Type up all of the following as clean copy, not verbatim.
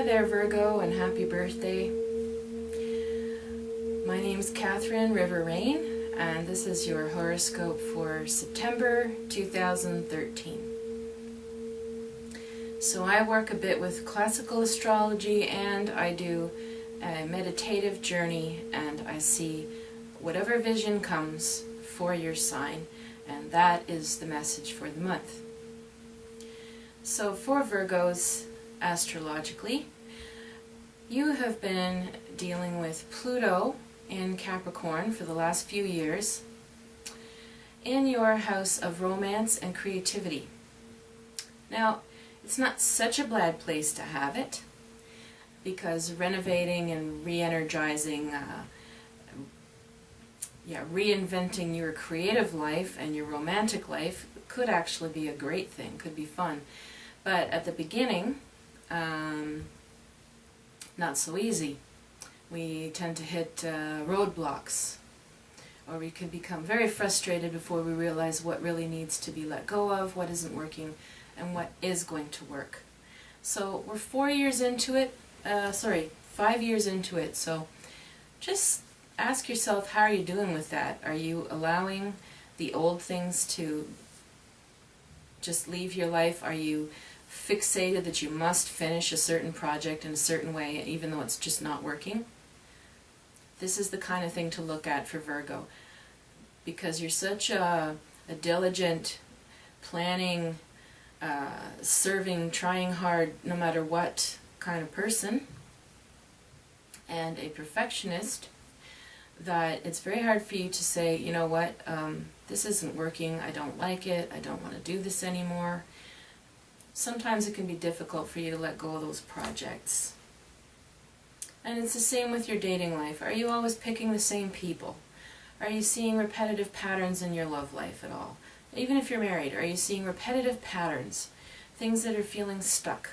there, Virgo, and happy birthday. My name's Catherine River Rain, and this is your horoscope for September 2013. So I work a bit with classical astrology, and I do a meditative journey, and I see whatever vision comes for your sign, and that is the message for the month. So for Virgos, astrologically, you have been dealing with Pluto in Capricorn for the last few years in your house of romance and creativity. Now, it's not such a bad place to have it, because renovating and re-energizing, reinventing your creative life and your romantic life could actually be a great thing, could be fun. But at the beginning, not so easy. We tend to hit roadblocks, or we can become very frustrated before we realize what really needs to be let go of, what isn't working, and what is going to work. So we're 5 years into it, so just ask yourself, how are you doing with that? Are you allowing the old things to just leave your life? Are you fixated that you must finish a certain project in a certain way even though it's just not working? This is the kind of thing to look at for Virgo, because you're such a diligent, planning, serving, trying hard no matter what kind of person, and a perfectionist, that it's very hard for you to say, you know what, this isn't working, I don't like it, I don't want to do this anymore. Sometimes it can be difficult for you to let go of those projects. And it's the same with your dating life. Are you always picking the same people? Are you seeing repetitive patterns in your love life at all? Even if you're married, are you seeing repetitive patterns? Things that are feeling stuck?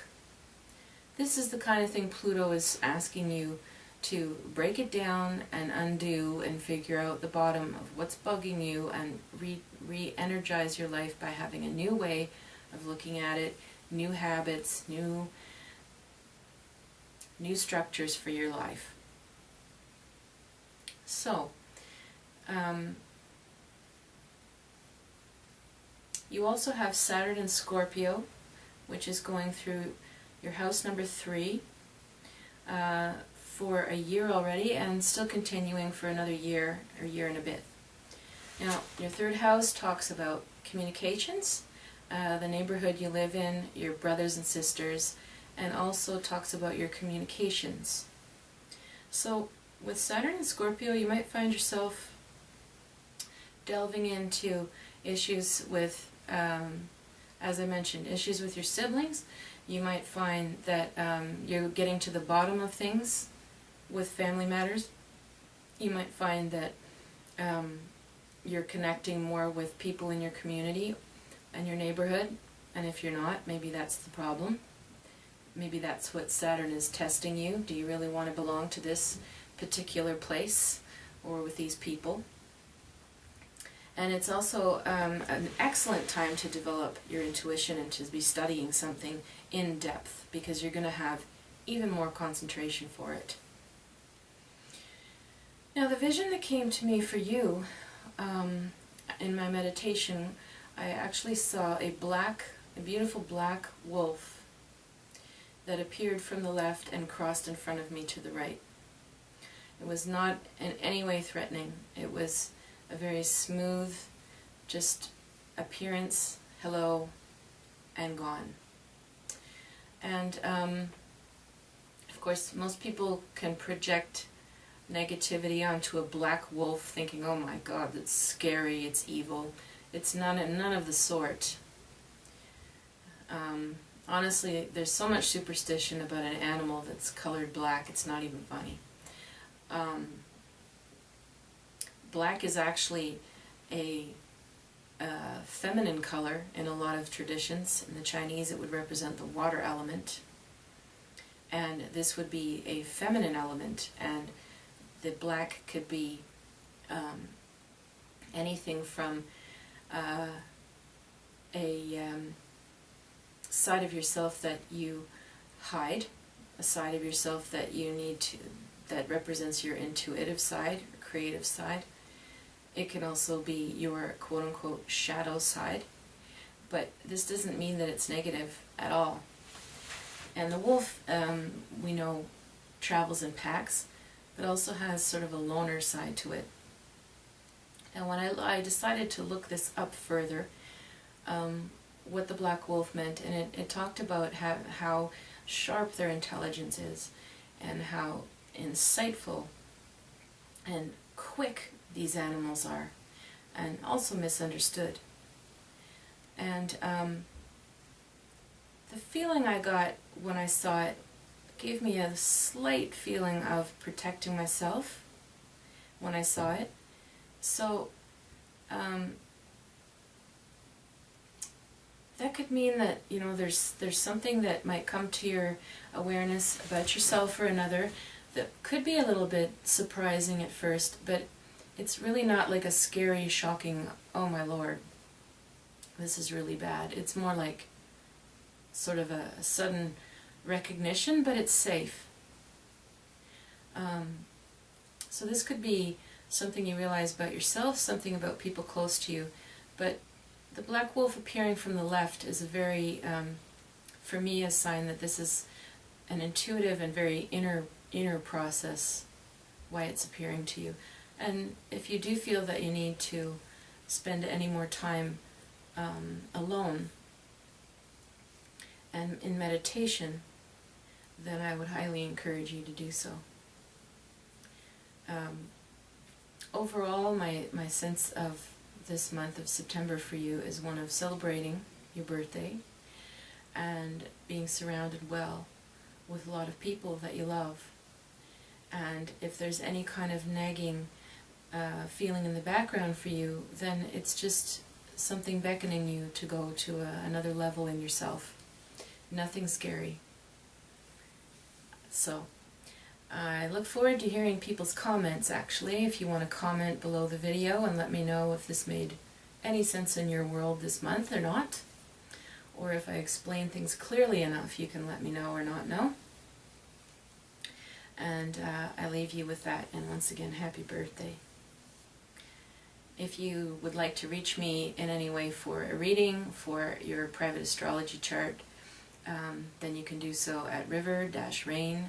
This is the kind of thing Pluto is asking you to break it down and undo and figure out the bottom of what's bugging you, and re-energize your life by having a new way of looking at it, new habits, new structures for your life. So, you also have Saturn in Scorpio, which is going through your house number 3 for a year already, and still continuing for another year or year and a bit. Now, your third house talks about communications, the neighborhood you live in, your brothers and sisters, and also talks about your communications. So with Saturn and Scorpio, you might find yourself delving into issues with, as I mentioned, issues with your siblings. You might find that you're getting to the bottom of things with family matters. You might find that you're connecting more with people in your community and your neighborhood, and if you're not, maybe that's the problem. Maybe that's what Saturn is testing you. Do you really want to belong to this particular place or with these people? And it's also an excellent time to develop your intuition and to be studying something in depth, because you're going to have even more concentration for it. Now, the vision that came to me for you in my meditation, I actually saw a beautiful black wolf that appeared from the left and crossed in front of me to the right. It was not in any way threatening. It was a very smooth, just appearance, hello, and gone. And of course, most people can project negativity onto a black wolf, thinking, oh my God, that's scary, it's evil. It's none of the sort. Honestly, there's so much superstition about an animal that's colored black, it's not even funny. Black is actually a feminine color in a lot of traditions. In the Chinese, it would represent the water element, and this would be a feminine element, and the black could be anything from a side of yourself that you hide, a side of yourself that you need to, that represents your intuitive side, or creative side. It can also be your quote-unquote shadow side, but this doesn't mean that it's negative at all. And the wolf, we know, travels in packs, but also has sort of a loner side to it. And when I decided to look this up further, what the black wolf meant, and it talked about how sharp their intelligence is, and how insightful and quick these animals are, and also misunderstood. And the feeling I got when I saw it gave me a slight feeling of protecting myself when I saw it. So that could mean that, you know, there's something that might come to your awareness about yourself or another that could be a little bit surprising at first, but it's really not like a scary, shocking, oh my lord, this is really bad. It's more like sort of a sudden recognition, but it's safe. So this could be something you realize about yourself, something about people close to you, but the black wolf appearing from the left is a very, for me, a sign that this is an intuitive and very inner process, why it's appearing to you. And if you do feel that you need to spend any more time alone and in meditation, then I would highly encourage you to do so. Overall, my sense of this month of September for you is one of celebrating your birthday and being surrounded well with a lot of people that you love. And if there's any kind of nagging feeling in the background for you, then it's just something beckoning you to go to another level in yourself. Nothing scary. So I look forward to hearing people's comments, actually. If you want to comment below the video and let me know if this made any sense in your world this month or not, or if I explain things clearly enough, you can let me know or not know. And I leave you with that, and once again, happy birthday. If you would like to reach me in any way for a reading, for your private astrology chart, then you can do so at river-rain.com.